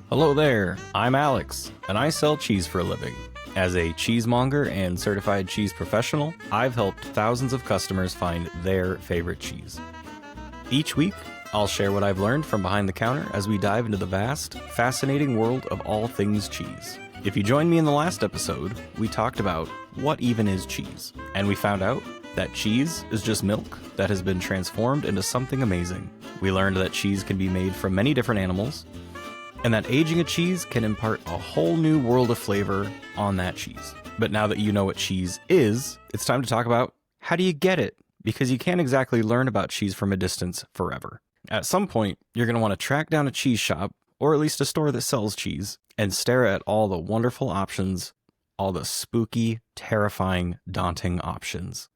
Hello there, I'm Alex, and I sell cheese for a living. As a cheesemonger and certified cheese professional, I've helped thousands of customers find their favorite cheese. Each week, I'll share what I've learned from behind the counter as we dive into the vast, fascinating world of all things cheese. If you joined me in the last episode, we talked about what even is cheese, and we found out that cheese is just milk that has been transformed into something amazing. We learned that cheese can be made from many different animals, and that aging a cheese can impart a whole new world of flavor on that cheese. But now that you know what cheese is, it's time to talk about how do you get it? Because you can't exactly learn about cheese from a distance forever. At some point, you're going to want to track down a cheese shop, or at least a store that sells cheese, and stare at all the wonderful options, all the spooky, terrifying, daunting options.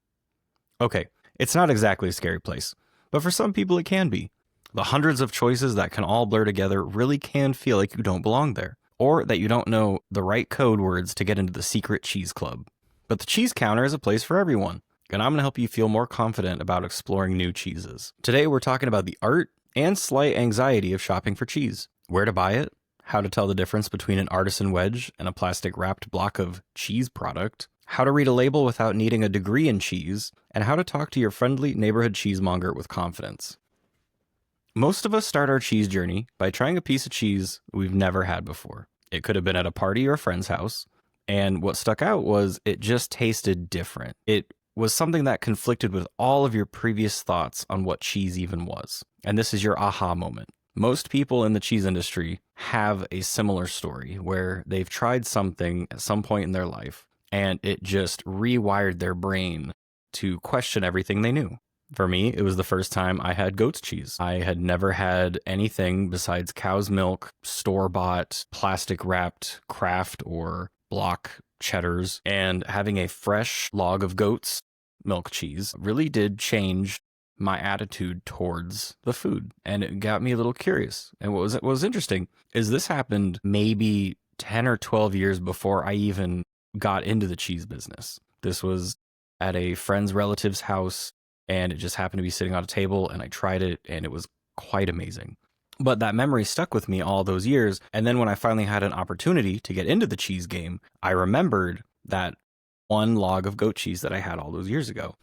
Okay, it's not exactly a scary place, but for some people it can be. The hundreds of choices that can all blur together really can feel like you don't belong there, or that you don't know the right code words to get into the secret cheese club. But the cheese counter is a place for everyone, and I'm going to help you feel more confident about exploring new cheeses. Today we're talking about the art and slight anxiety of shopping for cheese, where to buy it, how to tell the difference between an artisan wedge and a plastic wrapped block of cheese product, how to read a label without needing a degree in cheese, and how to talk to your friendly neighborhood cheesemonger with confidence. Most of us start our cheese journey by trying a piece of cheese we've never had before. It could have been at a party or a friend's house, and what stuck out was it just tasted different. It was something that conflicted with all of your previous thoughts on what cheese even was. And this is your aha moment. Most people in the cheese industry have a similar story where they've tried something at some point in their life, and it just rewired their brain to question everything they knew. For me, it was the first time I had goat's cheese. I had never had anything besides cow's milk, store-bought, plastic-wrapped Kraft or block cheddars, and having a fresh log of goat's milk cheese really did change my attitude towards the food, and it got me a little curious. And what was interesting is this happened maybe 10 or 12 years before I even got into the cheese business. This was at a friend's relative's house, and it just happened to be sitting on a table, and I tried it, and it was quite amazing. But that memory stuck with me all those years, and then when I finally had an opportunity to get into the cheese game, I remembered that one log of goat cheese that I had all those years ago.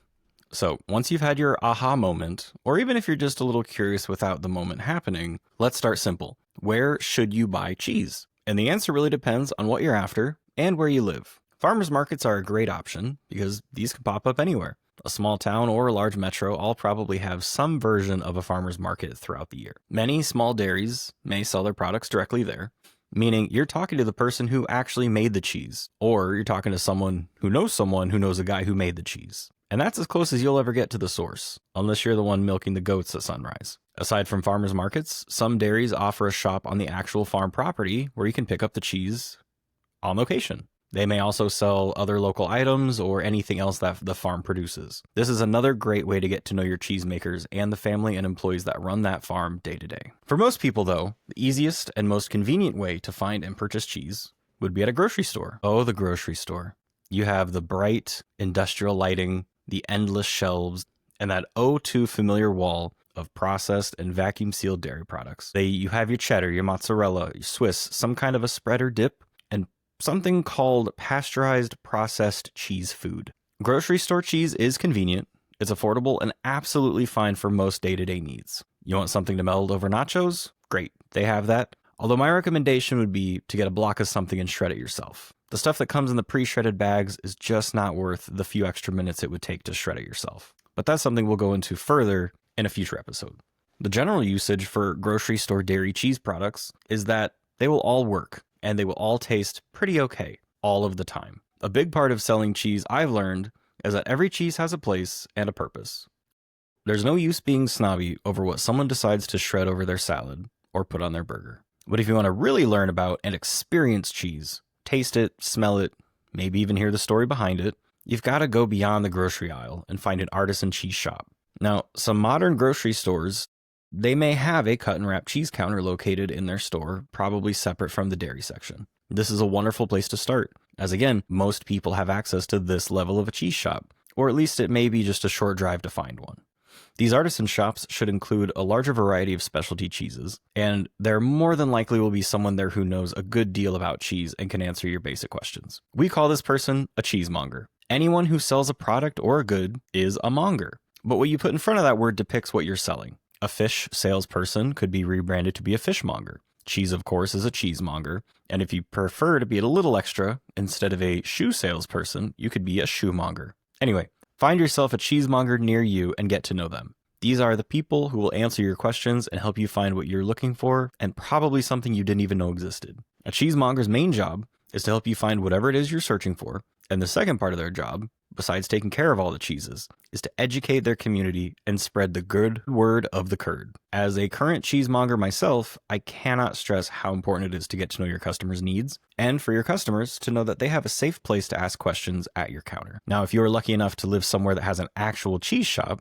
So once you've had your aha moment, or even if you're just a little curious without the moment happening, let's start simple. Where should you buy cheese? And the answer really depends on what you're after and where you live. Farmers markets are a great option because these can pop up anywhere. A small town or a large metro all probably have some version of a farmer's market throughout the year. Many small dairies may sell their products directly there, meaning you're talking to the person who actually made the cheese, or you're talking to someone who knows a guy who made the cheese. And that's as close as you'll ever get to the source, unless you're the one milking the goats at sunrise. Aside from farmers markets, some dairies offer a shop on the actual farm property where you can pick up the cheese on location. They may also sell other local items or anything else that the farm produces. This is another great way to get to know your cheesemakers and the family and employees that run that farm day to day. For most people, though, the easiest and most convenient way to find and purchase cheese would be at a grocery store. Oh, the grocery store. You have the bright industrial lighting, the endless shelves, and that too familiar wall of processed and vacuum-sealed dairy products. You have your cheddar, your mozzarella, your Swiss, some kind of a spread or dip, and something called pasteurized processed cheese food. Grocery store cheese is convenient, it's affordable, and absolutely fine for most day-to-day needs. You want something to meld over nachos? Great, they have that. Although my recommendation would be to get a block of something and shred it yourself. The stuff that comes in the pre-shredded bags is just not worth the few extra minutes it would take to shred it yourself. But that's something we'll go into further in a future episode. The general usage for grocery store dairy cheese products is that they will all work, and they will all taste pretty okay all of the time. A big part of selling cheese I've learned is that every cheese has a place and a purpose. There's no use being snobby over what someone decides to shred over their salad or put on their burger. But if you want to really learn about and experience cheese, taste it, smell it, maybe even hear the story behind it, you've got to go beyond the grocery aisle and find an artisan cheese shop. Now, some modern grocery stores, they may have a cut and wrap cheese counter located in their store, probably separate from the dairy section. This is a wonderful place to start, as again, most people have access to this level of a cheese shop, or at least it may be just a short drive to find one. These artisan shops should include a larger variety of specialty cheeses, and there more than likely will be someone there who knows a good deal about cheese and can answer your basic questions. We call this person a cheesemonger. Anyone who sells a product or a good is a monger. But what you put in front of that word depicts what you're selling. A fish salesperson could be rebranded to be a fishmonger. Cheese, of course, is a cheesemonger. And if you prefer to be a little extra, instead of a shoe salesperson, you could be a shoemonger. Anyway, find yourself a cheesemonger near you and get to know them. These are the people who will answer your questions and help you find what you're looking for, and probably something you didn't even know existed. A cheesemonger's main job is to help you find whatever it is you're searching for. And the second part of their job, besides taking care of all the cheeses, is to educate their community and spread the good word of the curd. As a current cheesemonger myself, I cannot stress how important it is to get to know your customers' needs, and for your customers to know that they have a safe place to ask questions at your counter. Now, if you're lucky enough to live somewhere that has an actual cheese shop,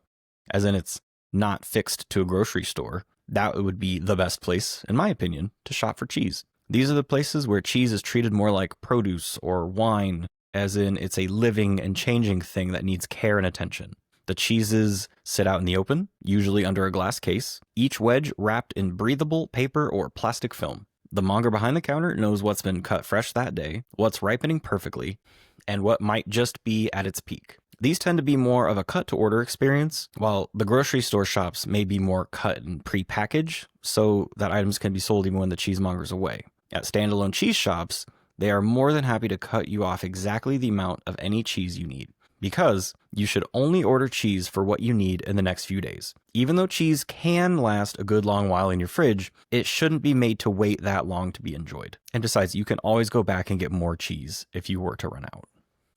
as in it's not fixed to a grocery store, that would be the best place, in my opinion, to shop for cheese. These are the places where cheese is treated more like produce or wine, as in it's a living and changing thing that needs care and attention. The cheeses sit out in the open, usually under a glass case, each wedge wrapped in breathable paper or plastic film. The monger behind the counter knows what's been cut fresh that day, what's ripening perfectly, and what might just be at its peak. These tend to be more of a cut-to-order experience, while the grocery store shops may be more cut and pre-packaged, so that items can be sold even when the cheesemonger's away. At standalone cheese shops, they are more than happy to cut you off exactly the amount of any cheese you need, because you should only order cheese for what you need in the next few days. Even though cheese can last a good long while in your fridge, it shouldn't be made to wait that long to be enjoyed. And besides, you can always go back and get more cheese if you were to run out.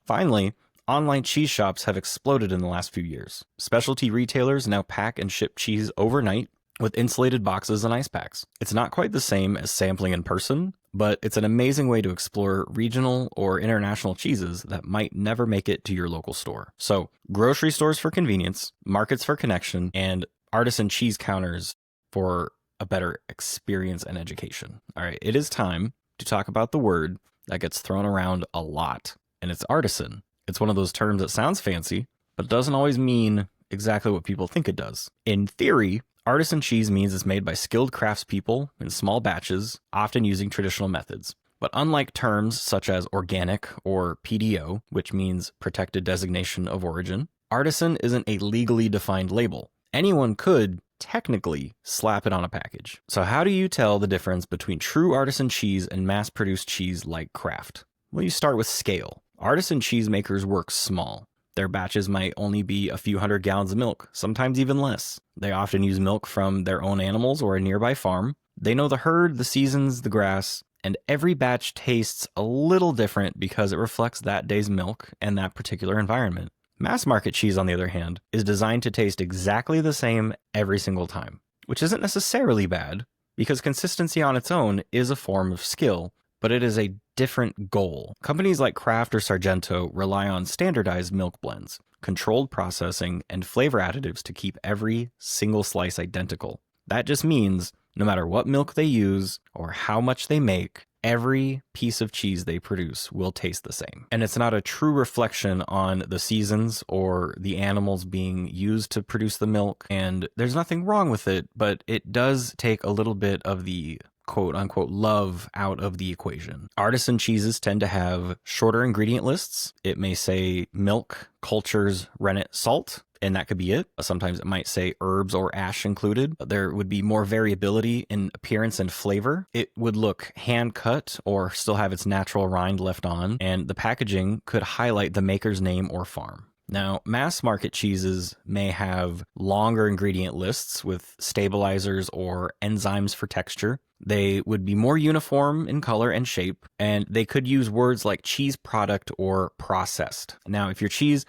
Finally, online cheese shops have exploded in the last few years. Specialty retailers now pack and ship cheese overnight with insulated boxes and ice packs. It's not quite the same as sampling in person, but it's an amazing way to explore regional or international cheeses that might never make it to your local store. So, grocery stores for convenience, markets for connection, and artisan cheese counters for a better experience and education. All right, it is time to talk about the word that gets thrown around a lot, and it's artisan. It's one of those terms that sounds fancy, but doesn't always mean exactly what people think it does. In theory, artisan cheese means it's made by skilled craftspeople in small batches, often using traditional methods. But unlike terms such as organic or PDO, which means protected designation of origin, artisan isn't a legally defined label. Anyone could technically slap it on a package. So how do you tell the difference between true artisan cheese and mass-produced cheese like Kraft? Well, you start with scale. Artisan cheesemakers work small. Their batches might only be a few hundred gallons of milk, sometimes even less. They often use milk from their own animals or a nearby farm. They know the herd, the seasons, the grass, and every batch tastes a little different because it reflects that day's milk and that particular environment. Mass market cheese, on the other hand, is designed to taste exactly the same every single time, which isn't necessarily bad because consistency on its own is a form of skill, but it is a different goal. Companies like Kraft or Sargento rely on standardized milk blends, controlled processing, and flavor additives to keep every single slice identical. That just means no matter what milk they use or how much they make, every piece of cheese they produce will taste the same. And it's not a true reflection on the seasons or the animals being used to produce the milk, and there's nothing wrong with it, but it does take a little bit of the quote-unquote love out of the equation. Artisan cheeses tend to have shorter ingredient lists. It may say milk, cultures, rennet, salt, and that could be it. Sometimes it might say herbs or ash included. There would be more variability in appearance and flavor. It would look hand-cut or still have its natural rind left on, and the packaging could highlight the maker's name or farm. Now, mass market cheeses may have longer ingredient lists with stabilizers or enzymes for texture. They would be more uniform in color and shape, and they could use words like cheese product or processed. Now, if your cheese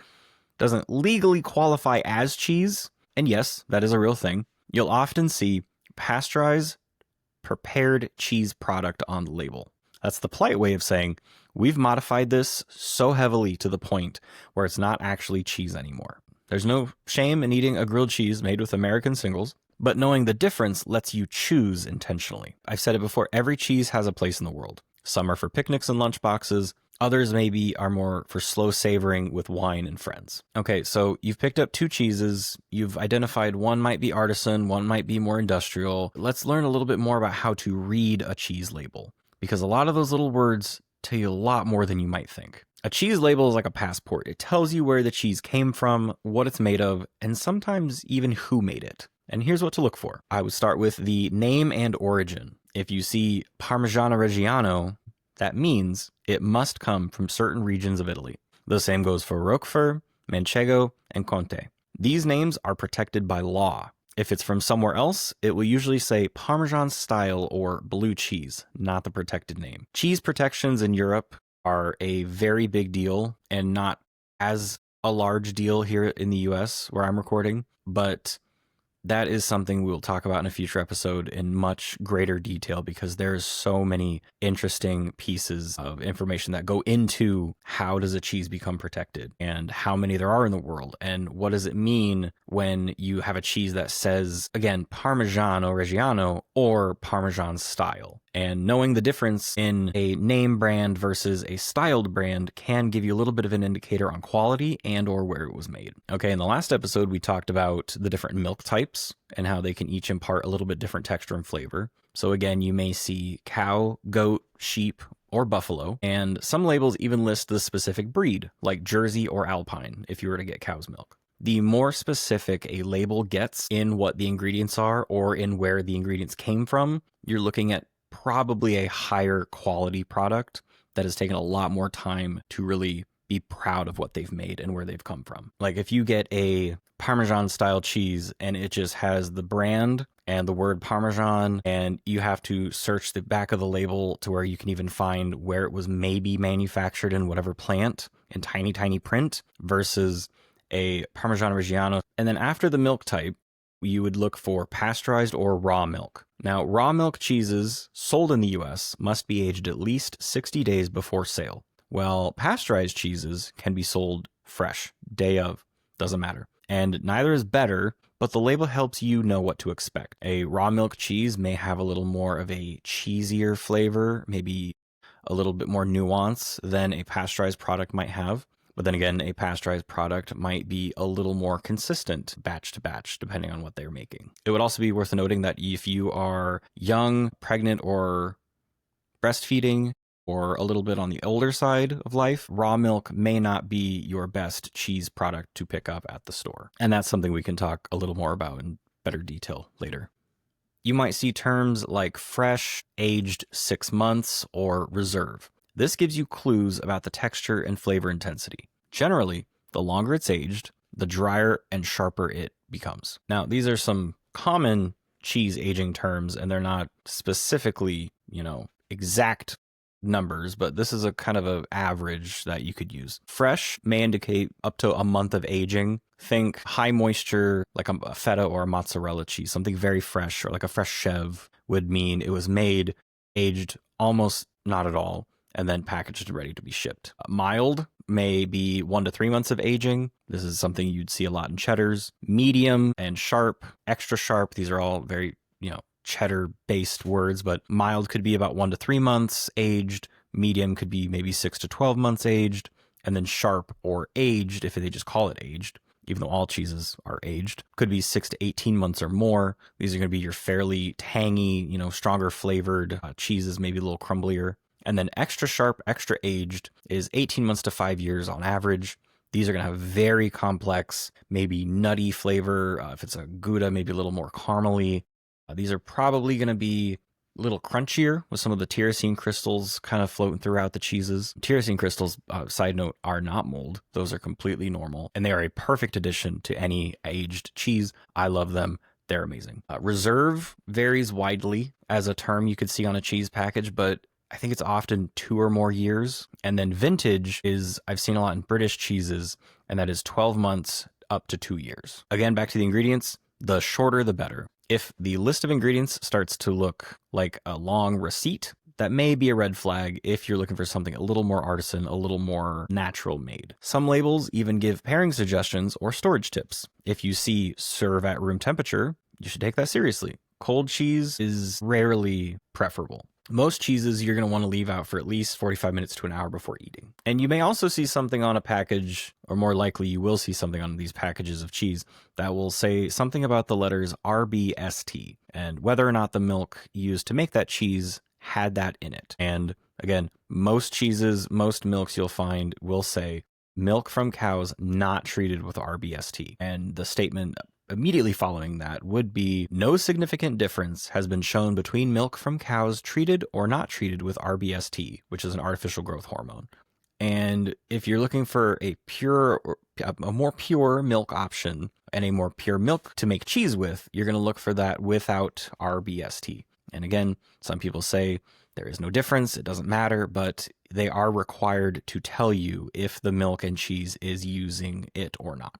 doesn't legally qualify as cheese, and yes, that is a real thing, you'll often see pasteurized, prepared cheese product on the label. That's the polite way of saying, we've modified this so heavily to the point where it's not actually cheese anymore. There's no shame in eating a grilled cheese made with American singles, but knowing the difference lets you choose intentionally. I've said it before, every cheese has a place in the world. Some are for picnics and lunchboxes, Others maybe are more for slow savoring with wine and friends. Okay, so you've picked up 2 cheeses. You've identified one might be artisan, one might be more industrial. Let's learn a little bit more about how to read a cheese label, because a lot of those little words tell you a lot more than you might think. A cheese label is like a passport. It tells you where the cheese came from, what it's made of, and sometimes even who made it. And here's what to look for. I would start with the name and origin. If you see Parmigiano Reggiano, that means it must come from certain regions of Italy. The same goes for Roquefort, Manchego, and Conte. These names are protected by law. If it's from somewhere else, it will usually say Parmesan style or blue cheese, not the protected name. Cheese protections in Europe are a very big deal and not as a large deal here in the US where I'm recording, but that is something we'll talk about in a future episode in much greater detail, because there's so many interesting pieces of information that go into how does a cheese become protected and how many there are in the world, and what does it mean when you have a cheese that says, again, Parmigiano Reggiano or Parmesan style. And knowing the difference in a name brand versus a styled brand can give you a little bit of an indicator on quality and or where it was made. Okay, in the last episode, we talked about the different milk types and how they can each impart a little bit different texture and flavor. So again, you may see cow, goat, sheep, or buffalo, and some labels even list the specific breed, like Jersey or Alpine, if you were to get cow's milk. The more specific a label gets in what the ingredients are or in where the ingredients came from, you're looking at probably a higher quality product that has taken a lot more time to really be proud of what they've made and where they've come from. Like if you get a Parmesan style cheese and it just has the brand and the word Parmesan, and you have to search the back of the label to where you can even find where it was maybe manufactured in whatever plant in tiny, tiny print, versus a Parmigiano Reggiano. And then after the milk type, you would look for pasteurized or raw milk. Now, raw milk cheeses sold in the US must be aged at least 60 days before sale, while pasteurized cheeses can be sold fresh, day of, doesn't matter. And neither is better, but the label helps you know what to expect. A raw milk cheese may have a little more of a cheesier flavor, maybe a little bit more nuance than a pasteurized product might have. But then again, a pasteurized product might be a little more consistent batch to batch, depending on what they're making. It would also be worth noting that if you are young, pregnant, or breastfeeding, or a little bit on the older side of life, raw milk may not be your best cheese product to pick up at the store. And that's something we can talk a little more about in better detail later. You might see terms like fresh, aged 6 months, or reserve. This gives you clues about the texture and flavor intensity. Generally, the longer it's aged, the drier and sharper it becomes. Now, these are some common cheese aging terms, and they're not specifically, exact numbers, but this is a kind of an average that you could use. Fresh may indicate up to a month of aging. Think high moisture, like a feta or a mozzarella cheese, something very fresh, or like a fresh chèvre would mean it was made, aged almost not at all, and then packaged and ready to be shipped. Mild may be 1 to 3 months of aging. This is something you'd see a lot in cheddars. Medium and sharp, extra sharp. These are all very, cheddar-based words, but mild could be about 1 to 3 months aged. Medium could be maybe 6 to 12 months aged. And then sharp or aged, if they just call it aged, even though all cheeses are aged, could be 6 to 18 months or more. These are going to be your fairly tangy, stronger flavored cheeses, maybe a little crumblier. And then extra sharp, extra aged is 18 months to 5 years on average. These are going to have very complex, maybe nutty flavor. If it's a Gouda, maybe a little more caramely. These are probably going to be a little crunchier with some of the tyrosine crystals kind of floating throughout the cheeses. Tyrosine crystals, side note, are not mold. Those are completely normal, and they are a perfect addition to any aged cheese. I love them. They're amazing. Reserve varies widely as a term you could see on a cheese package, but I think it's often 2 or more years. And then vintage is, I've seen a lot in British cheeses, and that is 12 months up to 2 years. Again, back to the ingredients, the shorter the better. If the list of ingredients starts to look like a long receipt, that may be a red flag if you're looking for something a little more artisan, a little more natural made. Some labels even give pairing suggestions or storage tips. If you see serve at room temperature, you should take that seriously. Cold cheese is rarely preferable. Most cheeses you're going to want to leave out for at least 45 minutes to an hour before eating. And you may also see something on a package, or more likely you will see something on these packages of cheese that will say something about the letters RBST and whether or not the milk used to make that cheese had that in it. And again, most cheeses, most milks you'll find will say milk from cows not treated with RBST. And the statement immediately following that would be no significant difference has been shown between milk from cows treated or not treated with RBST, which is an artificial growth hormone. And if you're looking for a more pure milk option and a more pure milk to make cheese with, you're going to look for that without RBST. And again, some people say there is no difference, it doesn't matter, but they are required to tell you if the milk and cheese is using it or not.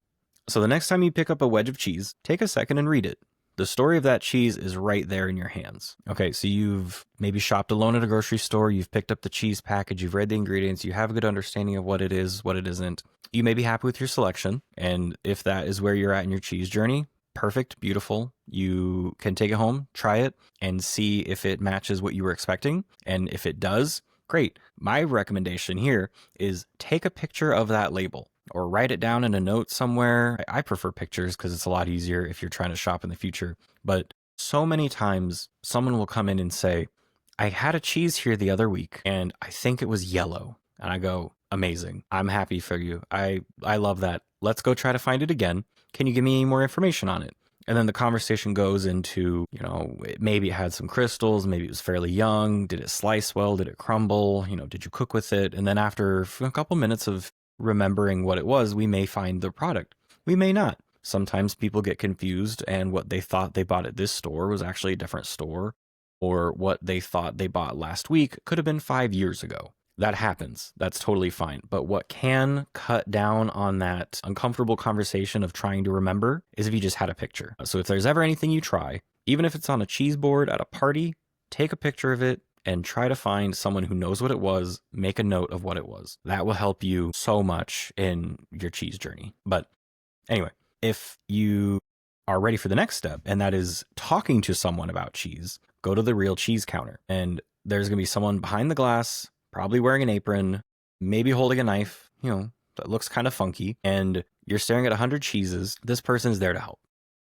So the next time you pick up a wedge of cheese, take a second and read it. The story of that cheese is right there in your hands. Okay, so you've maybe shopped alone at a grocery store, you've picked up the cheese package, you've read the ingredients, you have a good understanding of what it is, what it isn't. You may be happy with your selection, and if that is where you're at in your cheese journey, perfect, beautiful. You can take it home, try it, and see if it matches what you were expecting. And if it does, great. My recommendation here is take a picture of that label or write it down in a note somewhere. I prefer pictures because it's a lot easier if you're trying to shop in the future. But so many times someone will come in and say, I had a cheese here the other week and I think it was yellow. And I go, amazing. I'm happy for you. I love that. Let's go try to find it again. Can you give me any more information on it? And then the conversation goes into, maybe it had some crystals, maybe it was fairly young. Did it slice well? Did it crumble? Did you cook with it? And then after a couple minutes of remembering what it was, we may find the product. We may not. Sometimes people get confused and what they thought they bought at this store was actually a different store, or what they thought they bought last week could have been 5 years ago. That happens. That's totally fine. But what can cut down on that uncomfortable conversation of trying to remember is if you just had a picture. So if there's ever anything you try, even if it's on a cheese board at a party, take a picture of it and try to find someone who knows what it was, make a note of what it was. That will help you so much in your cheese journey. But anyway, if you are ready for the next step, and that is talking to someone about cheese, go to the real cheese counter. And there's going to be someone behind the glass, probably wearing an apron, maybe holding a knife, that looks kind of funky, and you're staring at 100 cheeses. This person's there to help.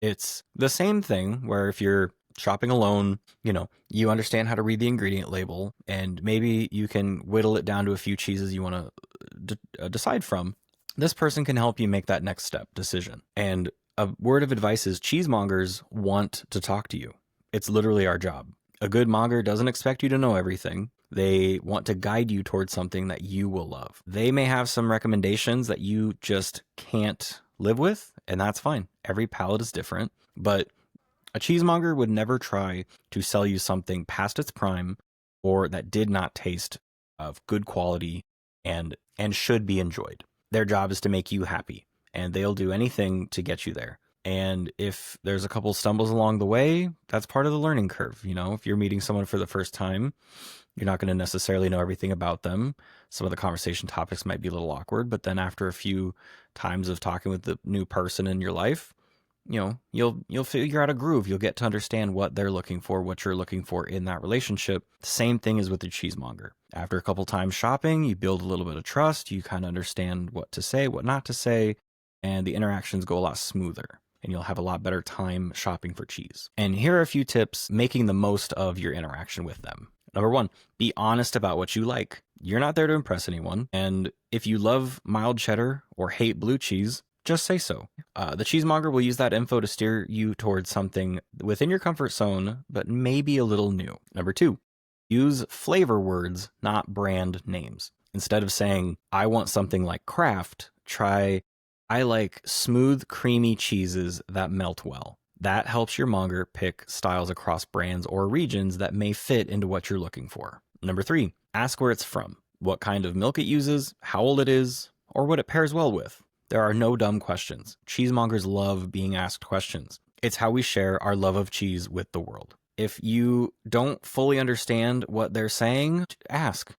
It's the same thing where if you're shopping alone, you understand how to read the ingredient label, and maybe you can whittle it down to a few cheeses you want to decide from. This person can help you make that next step decision. And a word of advice is cheesemongers want to talk to you. It's literally our job. A good monger doesn't expect you to know everything. They want to guide you towards something that you will love. They may have some recommendations that you just can't live with, and that's fine. Every palate is different, but a cheesemonger would never try to sell you something past its prime or that did not taste of good quality and should be enjoyed. Their job is to make you happy, and they'll do anything to get you there. And if there's a couple stumbles along the way, that's part of the learning curve. If you're meeting someone for the first time, you're not going to necessarily know everything about them. Some of the conversation topics might be a little awkward, but then after a few times of talking with the new person in your life, you'll figure out a groove. You'll get to understand what they're looking for, what you're looking for in that relationship. Same thing is with the cheesemonger. After a couple times shopping, you build a little bit of trust. You kind of understand what to say, what not to say, and the interactions go a lot smoother. And you'll have a lot better time shopping for cheese. And here are a few tips making the most of your interaction with them. Number 1, be honest about what you like. You're not there to impress anyone. And if you love mild cheddar or hate blue cheese, just say so. The cheesemonger will use that info to steer you towards something within your comfort zone, but maybe a little new. Number 2, use flavor words, not brand names. Instead of saying, I want something like Kraft, try, I like smooth, creamy cheeses that melt well. That helps your monger pick styles across brands or regions that may fit into what you're looking for. Number 3, ask where it's from, what kind of milk it uses, how old it is, or what it pairs well with. There are no dumb questions. Cheesemongers love being asked questions. It's how we share our love of cheese with the world. If you don't fully understand what they're saying, ask.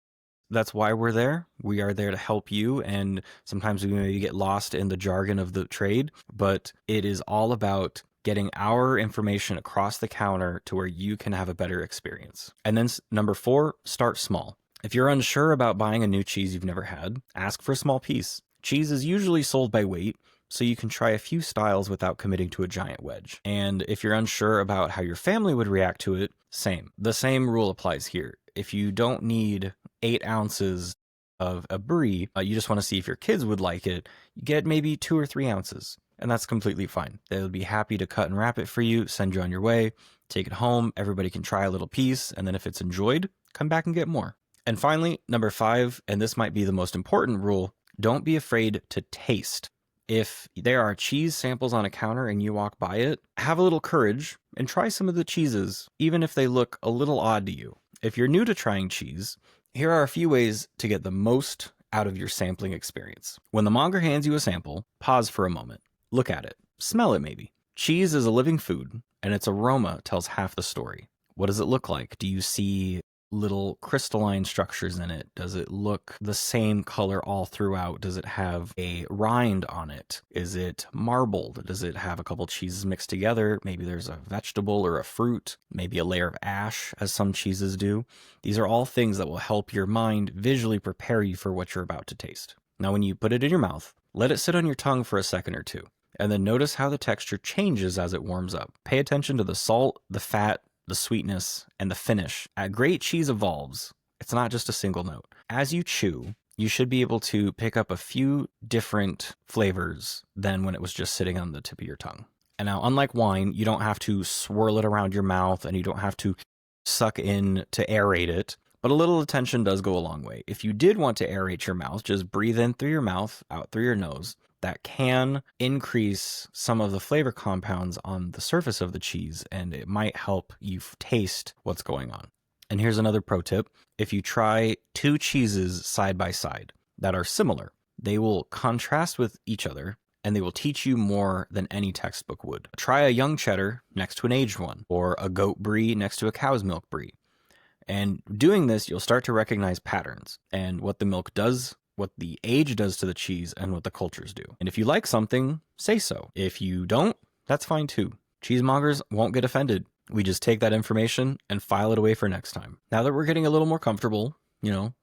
That's why we're there. We are there to help you, and sometimes we maybe get lost in the jargon of the trade, but it is all about getting our information across the counter to where you can have a better experience. And then number 4, start small. If you're unsure about buying a new cheese you've never had, ask for a small piece. Cheese is usually sold by weight, so you can try a few styles without committing to a giant wedge. And if you're unsure about how your family would react to it, same. The same rule applies here. If you don't need 8 ounces of a brie, you just want to see if your kids would like it, you get maybe 2 or 3 ounces. And that's completely fine. They would be happy to cut and wrap it for you, send you on your way, take it home, everybody can try a little piece, and then if it's enjoyed, come back and get more. And finally, number 5, and this might be the most important rule, don't be afraid to taste. If there are cheese samples on a counter and you walk by it, have a little courage and try some of the cheeses, even if they look a little odd to you. If you're new to trying cheese, here are a few ways to get the most out of your sampling experience. When the monger hands you a sample, pause for a moment. Look at it. Smell it maybe. Cheese is a living food, and its aroma tells half the story. What does it look like? Do you see little crystalline structures in it? Does it look the same color all throughout? Does it have a rind on it? Is it marbled? Does it have a couple cheeses mixed together? Maybe there's a vegetable or a fruit, maybe a layer of ash, as some cheeses do. These are all things that will help your mind visually prepare you for what you're about to taste. Now, when you put it in your mouth, let it sit on your tongue for a second or two, and then notice how the texture changes as it warms up. Pay attention to the salt, the fat, the sweetness, and the finish. As great cheese evolves, it's not just a single note. As you chew, you should be able to pick up a few different flavors than when it was just sitting on the tip of your tongue. And now, unlike wine, you don't have to swirl it around your mouth and you don't have to suck in to aerate it, but a little attention does go a long way. If you did want to aerate your mouth, just breathe in through your mouth, out through your nose. That can increase some of the flavor compounds on the surface of the cheese, and it might help you taste what's going on. And here's another pro tip. If you try 2 cheeses side by side that are similar, they will contrast with each other, and they will teach you more than any textbook would. Try a young cheddar next to an aged one, or a goat brie next to a cow's milk brie. And doing this, you'll start to recognize patterns and what the milk does, what the age does to the cheese, and what the cultures do. And if you like something, say so. If you don't, that's fine too. Cheesemongers won't get offended. We just take that information and file it away for next time. Now that we're getting a little more comfortable,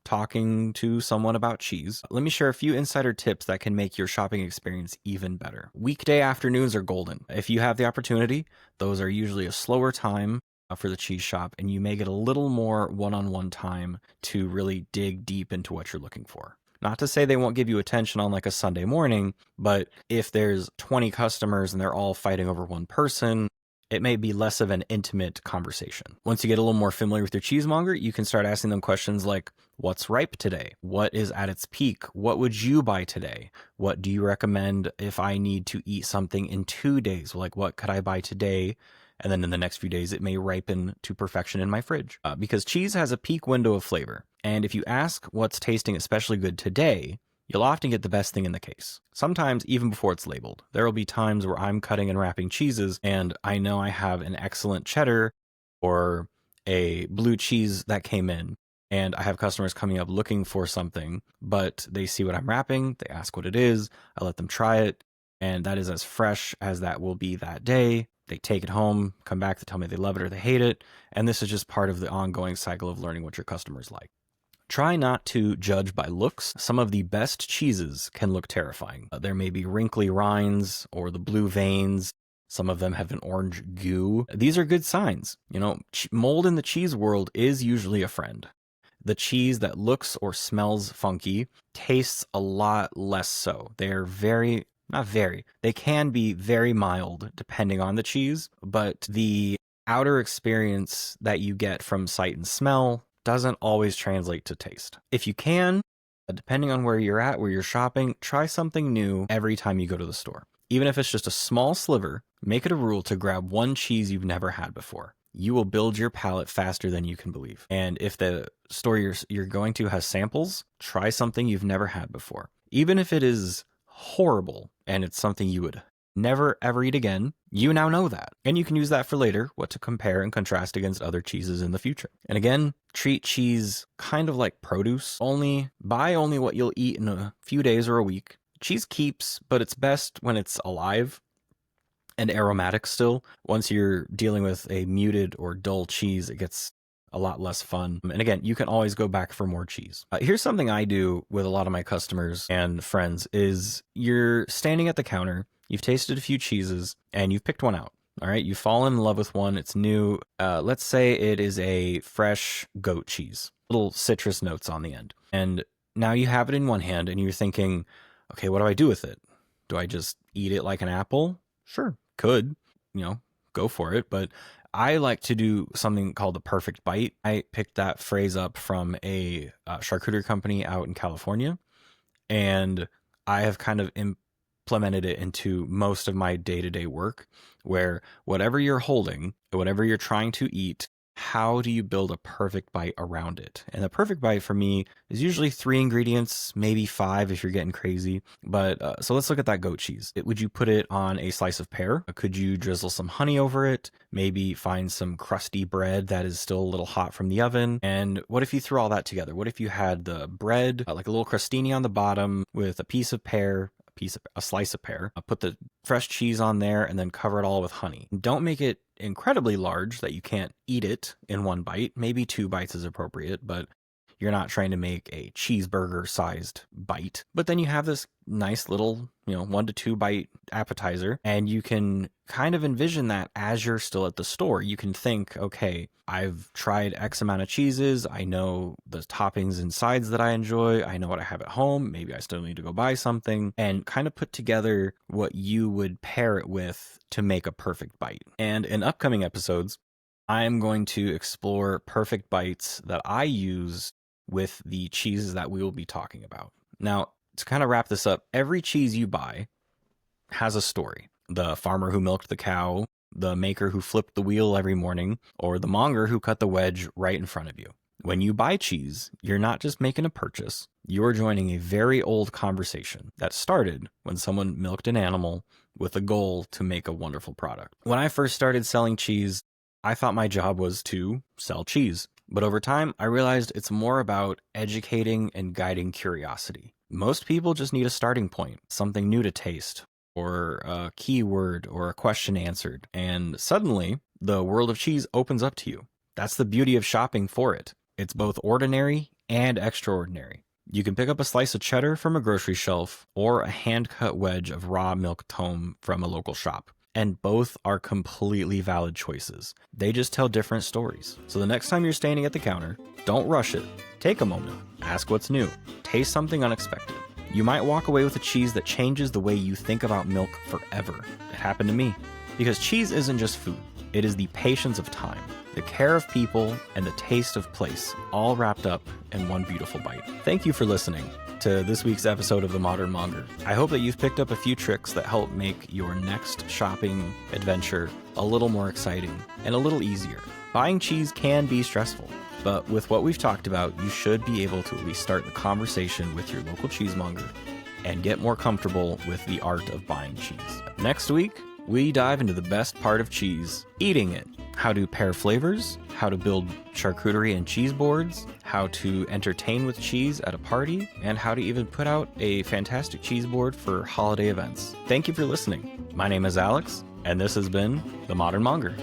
talking to someone about cheese, let me share a few insider tips that can make your shopping experience even better. Weekday afternoons are golden. If you have the opportunity, those are usually a slower time for the cheese shop, and you may get a little more one-on-one time to really dig deep into what you're looking for. Not to say they won't give you attention on like a Sunday morning, but if there's 20 customers and they're all fighting over one person, it may be less of an intimate conversation. Once you get a little more familiar with your cheesemonger, you can start asking them questions like, what's ripe today? What is at its peak? What would you buy today? What do you recommend if I need to eat something in 2 days? Like, what could I buy today? And then in the next few days, it may ripen to perfection in my fridge. Because cheese has a peak window of flavor. And if you ask what's tasting especially good today, you'll often get the best thing in the case. Sometimes even before it's labeled. There will be times where I'm cutting and wrapping cheeses and I know I have an excellent cheddar or a blue cheese that came in, and I have customers coming up looking for something, but they see what I'm wrapping, they ask what it is, I let them try it, and that is as fresh as that will be that day. They take it home, come back to tell me they love it or they hate it, and this is just part of the ongoing cycle of learning what your customers like. Try not to judge by looks. Some of the best cheeses can look terrifying. There may be wrinkly rinds or the blue veins. Some of them have an orange goo. These are good signs. Mold in the cheese world is usually a friend. The cheese that looks or smells funky tastes a lot less so. They're they can be very mild depending on the cheese, but the outer experience that you get from sight and smell doesn't always translate to taste. If you can, depending on where you're at, where you're shopping, try something new every time you go to the store. Even if it's just a small sliver, make it a rule to grab one cheese you've never had before. You will build your palate faster than you can believe. And if the store you're going to has samples, try something you've never had before. Even if it is horrible and it's something you would never ever eat again, you now know that. And you can use that for later, what to compare and contrast against other cheeses in the future. And again, treat cheese kind of like produce. Buy only what you'll eat in a few days or a week. Cheese keeps, but it's best when it's alive. and aromatic still. Once you're dealing with a muted or dull cheese, it gets a lot less fun. And again, you can always go back for more cheese. Here's something I do with a lot of my customers and friends is you're standing at the counter, you've tasted a few cheeses, and you've picked one out. All right, you've fallen in love with one. It's new. Let's say it is a fresh goat cheese, little citrus notes on the end. And now you have it in one hand and you're thinking, okay, what do I do with it? Do I just eat it like an apple? Sure, could, go for it. But I like to do something called the perfect bite. I picked that phrase up from a charcuterie company out in California, and I have kind of implemented it into most of my day-to-day work, where whatever you're holding, whatever you're trying to eat, how do you build a perfect bite around it? And the perfect bite for me is usually 3 ingredients, maybe 5 if you're getting crazy. But so let's look at that goat cheese. Would you put it on a slice of pear? Could you drizzle some honey over it? Maybe find some crusty bread that is still a little hot from the oven. And what if you threw all that together? What if you had the bread, like a little crostini on the bottom with a piece of pear, a slice of pear, put the fresh cheese on there, and then cover it all with honey. Don't make it incredibly large that you can't eat it in one bite. Maybe 2 bites is appropriate, but you're not trying to make a cheeseburger sized bite. But then you have this nice little, 1 to 2 bite appetizer, and you can kind of envision that as you're still at the store. You can think, okay, I've tried X amount of cheeses. I know the toppings and sides that I enjoy. I know what I have at home. Maybe I still need to go buy something, and kind of put together what you would pair it with to make a perfect bite. And in upcoming episodes, I'm going to explore perfect bites that I use with the cheeses that we will be talking about. Now, to kind of wrap this up, every cheese you buy has a story. The farmer who milked the cow, the maker who flipped the wheel every morning, or the monger who cut the wedge right in front of you. When you buy cheese, you're not just making a purchase, you're joining a very old conversation that started when someone milked an animal with a goal to make a wonderful product. When I first started selling cheese, I thought my job was to sell cheese. But over time, I realized it's more about educating and guiding curiosity. Most people just need a starting point, something new to taste, or a keyword or a question answered. And suddenly, the world of cheese opens up to you. That's the beauty of shopping for it. It's both ordinary and extraordinary. You can pick up a slice of cheddar from a grocery shelf or a hand-cut wedge of raw milk tome from a local shop. And both are completely valid choices. They just tell different stories. So the next time you're standing at the counter, don't rush it. Take a moment. Ask what's new. Taste something unexpected. You might walk away with a cheese that changes the way you think about milk forever. It happened to me. Because cheese isn't just food. It is the patience of time, the care of people, and the taste of place, all wrapped up in one beautiful bite. Thank you for listening to this week's episode of The Modern Monger. I hope that you've picked up a few tricks that help make your next shopping adventure a little more exciting and a little easier. Buying cheese can be stressful, but with what we've talked about, you should be able to at least start the conversation with your local cheesemonger and get more comfortable with the art of buying cheese. Next week, we dive into the best part of cheese, eating it. How to pair flavors, how to build charcuterie and cheese boards, how to entertain with cheese at a party, and how to even put out a fantastic cheese board for holiday events. Thank you for listening. My name is Alex, and this has been The Modern Monger.